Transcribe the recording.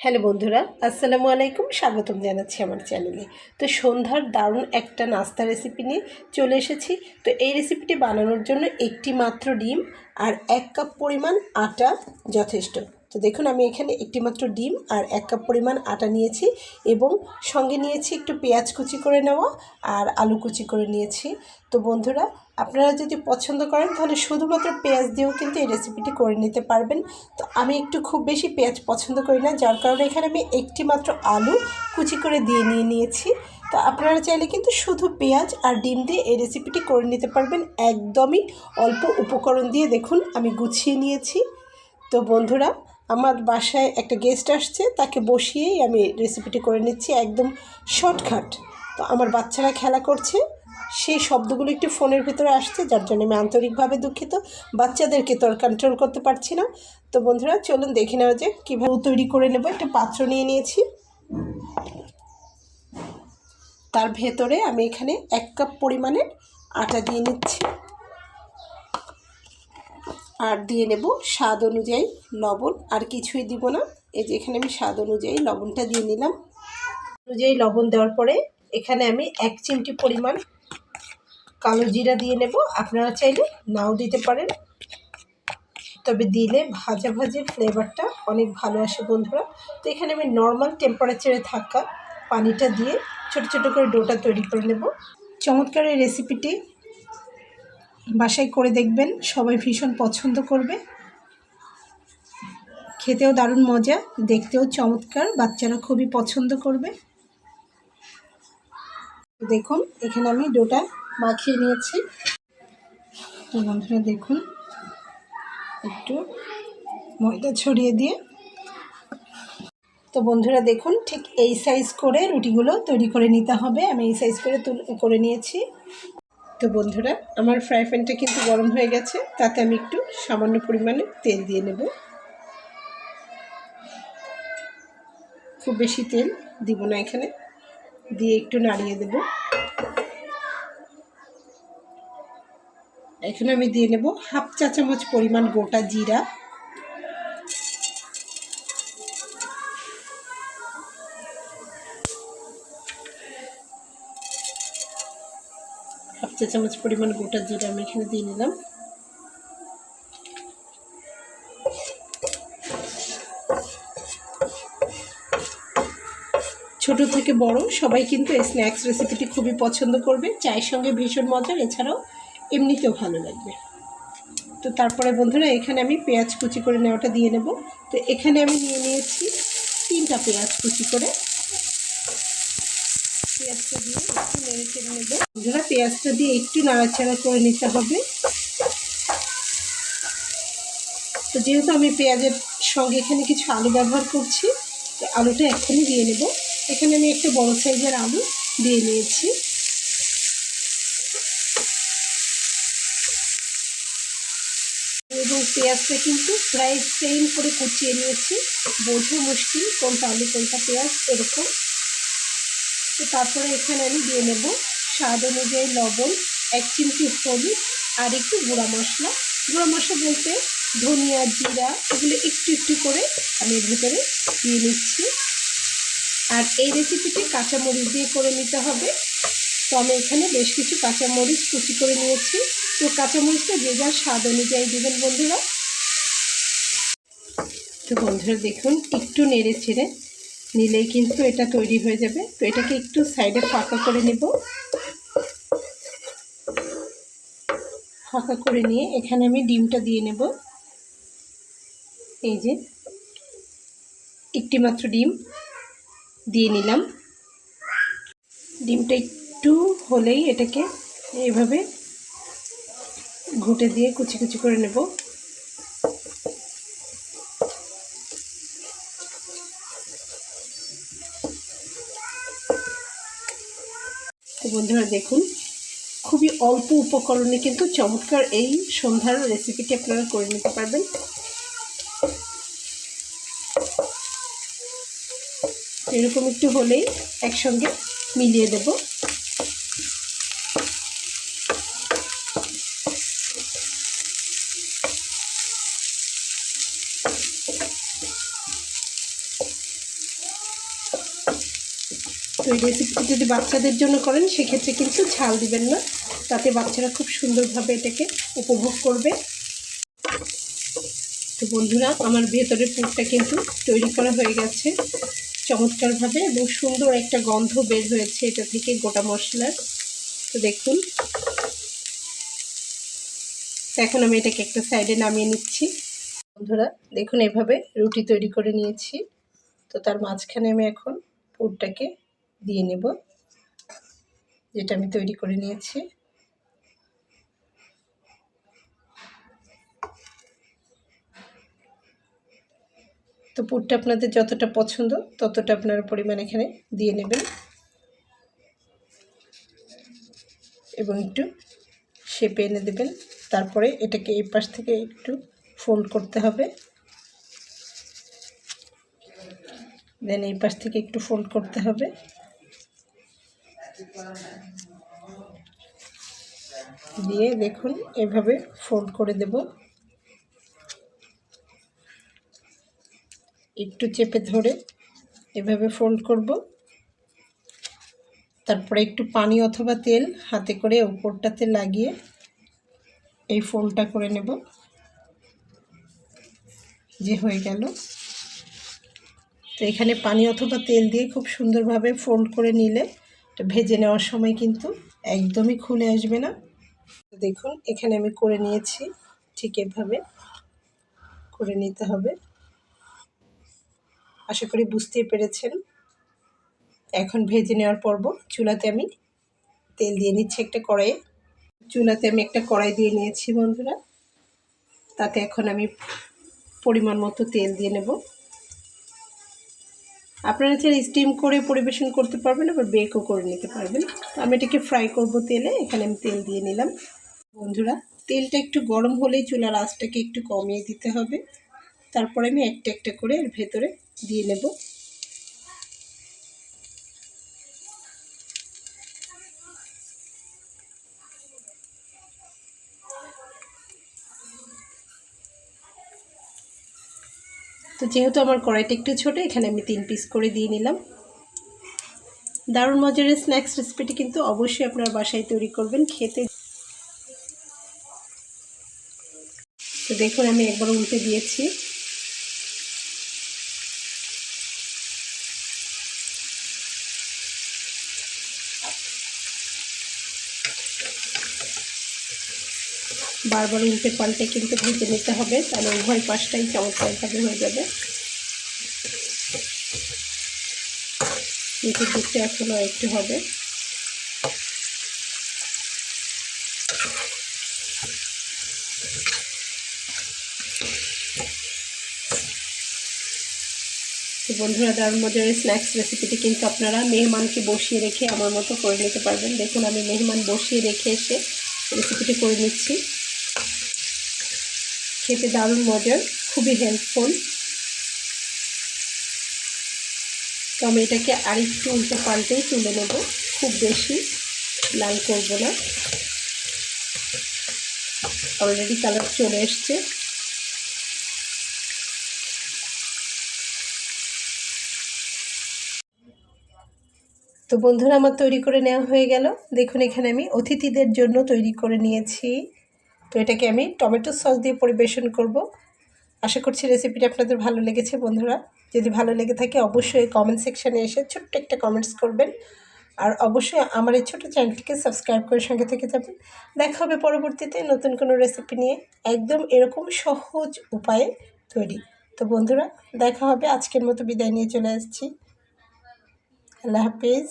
Hello বন্ধুরা, আসসালামু আলাইকুম। স্বাগতম জানাচ্ছি আমার চ্যানেলে। তো সন্ধ্যার দারুণ একটা নাস্তা রেসিপি নিয়ে চলে এসেছি। তো এই রেসিপিটি বানানোর জন্য একটি মাত্র ডিম আর 1 কাপ পরিমাণ আটা যথেষ্ট। তো দেখুন, আমি এখানে একটি মাত্র ডিম আর 1 কাপ পরিমাণ আটা নিয়েছি এবং সঙ্গে নিয়েছি একটু পেঁয়াজ কুচি করে নেওয়া আর আলু কুচি করে নিয়েছি। তো বন্ধুরা, আপনারা যদি পছন্দ করেন তাহলে শুধুমাত্র পেঁয়াজ দিয়েও কিন্তু এই রেসিপিটি করে নিতে পারবেন। তো আমি একটু খুব বেশি পেঁয়াজ পছন্দ করি না, যার কারণে এখানে আমি একটি মাত্র আলু কুচি করে দিয়ে নিয়েছি। তো আপনারা চাইলে কিন্তু শুধু পেঁয়াজ আর ডিম দিয়ে এই রেসিপিটি করে নিতে পারবেন, একদমই অল্প উপকরণ দিয়ে। দেখুন, আমি গুছিয়ে নিয়েছি। তো বন্ধুরা, আমার বাসায় একটা গেস্ট আসছে, তাকে বসিয়েই আমি রেসিপিটি করে নিচ্ছি, একদম শর্টকাট। তো আমার বাচ্চারা খেলা করছে, সেই শব্দগুলো একটু ফোনের ভিতরে আসছে, যার জন্য আমি আন্তরিকভাবে দুঃখিত। বাচ্চাদেরকে তো আর কন্ট্রোল করতে পারছি না। তো বন্ধুরা, চলুন দেখে নেওয়া যাক কীভাবে তৈরি করে নেব। একটা পাত্র নিয়ে নিয়েছি, তার ভেতরে আমি এখানে 1 কাপ পরিমাণের আটা দিয়ে নিচ্ছি আর দিয়ে নেব স্বাদ অনুযায়ী লবণ। আর কিছুই দিব না, এই যে এখানে আমি স্বাদ অনুযায়ী লবণটা দিয়ে নিলাম। অনুযায়ী লবণ দেওয়ার পরে এখানে আমি 1 চিমটি পরিমাণ কালো জিরা দিয়ে নেব। আপনারা চাইলে নাও দিতে পারেন, তবে দিলে ভাজা ভাজির ফ্লেভারটা অনেক ভালো আসে বন্ধুরা। তো এখানে আমি নর্মাল টেম্পারেচারে থাকা পানিটা দিয়ে ছোট ছোট করে ডোটা তৈরি করে নেব। চমৎকার এই রেসিপিটি বাসায় করে দেখবেন, সবাই ভীষণ পছন্দ করবে। খেতেও দারুণ মজা, দেখতেও চমৎকার, বাচ্চারা খুবই পছন্দ করবে। দেখুন, এখানে আমি ডোটা মাখিয়ে নিয়েছি। তো বন্ধুরা দেখুন, একটু ময়দা ছড়িয়ে দিয়ে, তো বন্ধুরা দেখুন, ঠিক এই সাইজ করে রুটিগুলো তৈরি করে নিতে হবে। আমি এই সাইজ করে নিয়েছি। তো বন্ধুরা, আমার ফ্রাই প্যানটা কিন্তু গরম হয়ে গেছে, তাতে আমি একটু সামান্য পরিমাণে তেল দিয়ে নেব। খুব বেশি তেল দিব না এখানে, দিয়ে একটু নাড়িয়ে দেব। এখানে আমি দিয়ে নেব 1/2 চা চামচ পরিমাণ গোটা জিরা, 1/2 চা চামচ পরিমাণ গোটা জিরা আমি এখানে দিয়ে নিলাম। ছোট থেকে বড় সবাই কিন্তু এই স্ন্যাক্স রেসিপিটি খুবই পছন্দ করবে। চায়ের সঙ্গে ভীষণ মজার, এছাড়াও এমনিতেও ভালো লাগবে। তো তারপরে বন্ধুরা, এখানে আমি পেঁয়াজ কুচি করে নেওয়াটা দিয়ে নেব। তো এখানে আমি নিয়ে নিয়েছি 3টা পেঁয়াজ কুচি করে। পেঁয়াজটা দিয়ে একটু নেড়ে চেড়ে নেব বন্ধুরা। পেঁয়াজটা দিয়ে একটু নাড়াচাড়া করে নিতে হবে। তো যেহেতু আমি পেঁয়াজের সঙ্গে এখানে কিছু আলু ব্যবহার করছি, তো আলুটা এক্ষুনি দিয়ে নেব। এখানে আমি একটা বড় সাইজের আলু দিয়ে নিয়েছি। এবং পেঁয়াজটা কিন্তু প্রায় সেম করে কুচিয়ে নিয়েছি, বোঝা মুশকিল কোনটা আলু কোনটা পেঁয়াজ এরকম। তো তারপরে এখানে আমি দিয়ে নেব স্বাদ অনুযায়ী লবণ, 1 চিমটি হলুদ আর একটু গুঁড়া মশলা। গুঁড়া মশলা বলতে ধনিয়া, জিরা, এগুলো একটু একটু করে আমি এর ভিতরে দিয়ে নিচ্ছি। আর এই রেসিপিটি কাঁচামরিচ দিয়ে করে নিতে হবে। তো আমি এখানে বেশ কিছু কাঁচামরিচ কুচি করে নিয়েছি। তো কাঁচামরিচটা যে যার স্বাদ অনুযায়ী দেবেন বন্ধুরা। তো বন্ধুরা দেখুন, একটু নেড়ে ছেড়ে নিলেই কিন্তু এটা তৈরি হয়ে যাবে। তো এটাকে একটু সাইডে ফাঁকা করে নেব। ফাঁকা করে নিয়ে এখানে আমি ডিমটা দিয়ে নেব। এই যে একটি মাত্র ডিম দিয়ে নিলাম। ডিমটা একটু হলেই এটাকে এইভাবে ঘুঁটে দিয়ে কুচি কুচি করে নেব। তো বন্ধুরা দেখুন, খুবই অল্প উপকরণে কিন্তু চমৎকার এই সন্ধ্যার রেসিপিটি আপনারা করে নিতে পারবেন। এরকম একটু হলেই একসঙ্গে মিলিয়ে দেব। তো এই রেসিপিটি যদি বাচ্চাদের জন্য করেন সেক্ষেত্রে কিন্তু ঝাল দিবেন না, তাতে বাচ্চারা খুব সুন্দরভাবে এটাকে উপভোগ করবে। তো বন্ধুরা, আমার ভেতরের পুরটা কিন্তু তৈরি করা হয়ে গেছে চমৎকারভাবে, এবং সুন্দর একটা গন্ধ বের হয়েছে এটা থেকে গোটা মশলার। তো দেখুন, এখন আমি এটাকে একটা সাইডে নামিয়ে নিচ্ছি। বন্ধুরা দেখুন, এভাবে রুটি তৈরি করে নিয়েছি। তো তার মাঝখানে আমি এখন পুরটাকে দিয়ে নেব, যেটা আমি তৈরি করে নিয়েছি। তো পুরটা আপনাদের যতটা পছন্দ ততটা আপনারা পরিমাণ এখানে দিয়ে নেবেন, এবং একটু শেপে এনে দেবেন। তারপরে এটাকে এই পাশ থেকে একটু ফোল্ড করতে হবে, দেন এই পাশ থেকে একটু ফোল্ড করতে হবে, দিয়ে দেখুন এভাবে ফোল্ড করে দেব। একটু চেপে ধরে এভাবে ফোল্ড করব, তারপরে একটু পানি অথবা তেল হাতে করে উপরটাতে লাগিয়ে এই ফোল্ডটা করে নেব, যে হয়ে গেল। তো এখানে পানি অথবা তেল দিয়ে খুব সুন্দরভাবে ফোল্ড করে নিলে এটা ভেজে নেওয়ার সময় কিন্তু একদমই খুলে আসবে না। দেখুন এখানে আমি করে নিয়েছি, ঠিক এভাবে করে নিতে হবে। আশা করি বুঝতেই পেরেছেন। এখন ভেজে নেওয়ার পর্ব। চুলাতে আমি তেল দিয়ে নিচ্ছি একটা কড়াইয়ে। চুলাতে আমি একটা কড়াই দিয়ে নিয়েছি বন্ধুরা, তাতে এখন আমি পরিমাণ মতো তেল দিয়ে নেব। আপনারা চাইলে স্টিম করে পরিবেশন করতে পারবেন, আবার বেকও করে নিতে পারবেন। তো আমি এটাকে ফ্রাই করব তেলে, এখানে আমি তেল দিয়ে নিলাম। বন্ধুরা তেলটা একটু গরম হলেই চুলার আঁচটাকে একটু কমিয়ে দিতে হবে। তারপরে আমি একটা একটা করে এর ভেতরে দিয়ে নেব। তো যেহেতু আমার কড়াইটা একটু ছোটো, এখানে আমি 3 পিস করে দিয়ে নিলাম। দারুণ মজার স্ন্যাক্স রেসিপিটি কিন্তু অবশ্যই আপনারা বাসায় তৈরি করবেন, খেতে। তো দেখুন আমি একবার উল্টে দিয়েছি। বারবার উল্টে পাল্টে কিন্তু ভেজে নিতে হবে, তাহলে উভয় পাশটাই চমৎকারভাবে হয়ে যাবে। নিচের দিকটা এখনও একটু হবে। তো বন্ধুরা, দারুণ মজার স্ন্যাক্স রেসিপিটি কিন্তু আপনারা মেহমানকে বসিয়ে রেখে আমার মতো করে নিতে পারবেন। দেখুন আমি মেহমান বসিয়ে রেখে এসে রেসিপিটি করে নিচ্ছি। খেতে দারুণ মজার, খুবই হেল্পফুল। তো আমি এটাকে আরেকটু উল্টে পাল্টেই তুলে নেব, খুব বেশি লাল করব না। অলরেডি কালার চলে এসছে। তো বন্ধুরা, আমার তৈরি করে নেওয়া হয়ে গেল। দেখুন এখানে আমি অতিথিদের জন্য তৈরি করে নিয়েছি। তো এটাকে আমি টমেটো সস দিয়ে পরিবেশন করব। আশা করছি রেসিপিটা আপনাদের ভালো লেগেছে বন্ধুরা। যদি ভালো লেগে থাকে অবশ্যই কমেন্ট সেকশানে এসে ছোট্ট একটা কমেন্টস করবেন, আর অবশ্যই আমার এই ছোটো চ্যানেলটিকে সাবস্ক্রাইব করে সঙ্গে থেকে যাবেন। দেখা হবে পরবর্তীতে নতুন কোনো রেসিপি নিয়ে, একদম এরকম সহজ উপায়ে তৈরি। তো বন্ধুরা দেখা হবে, আজকের মতো বিদায় নিয়ে চলে আসছি। আল্লাহ হাফিজ।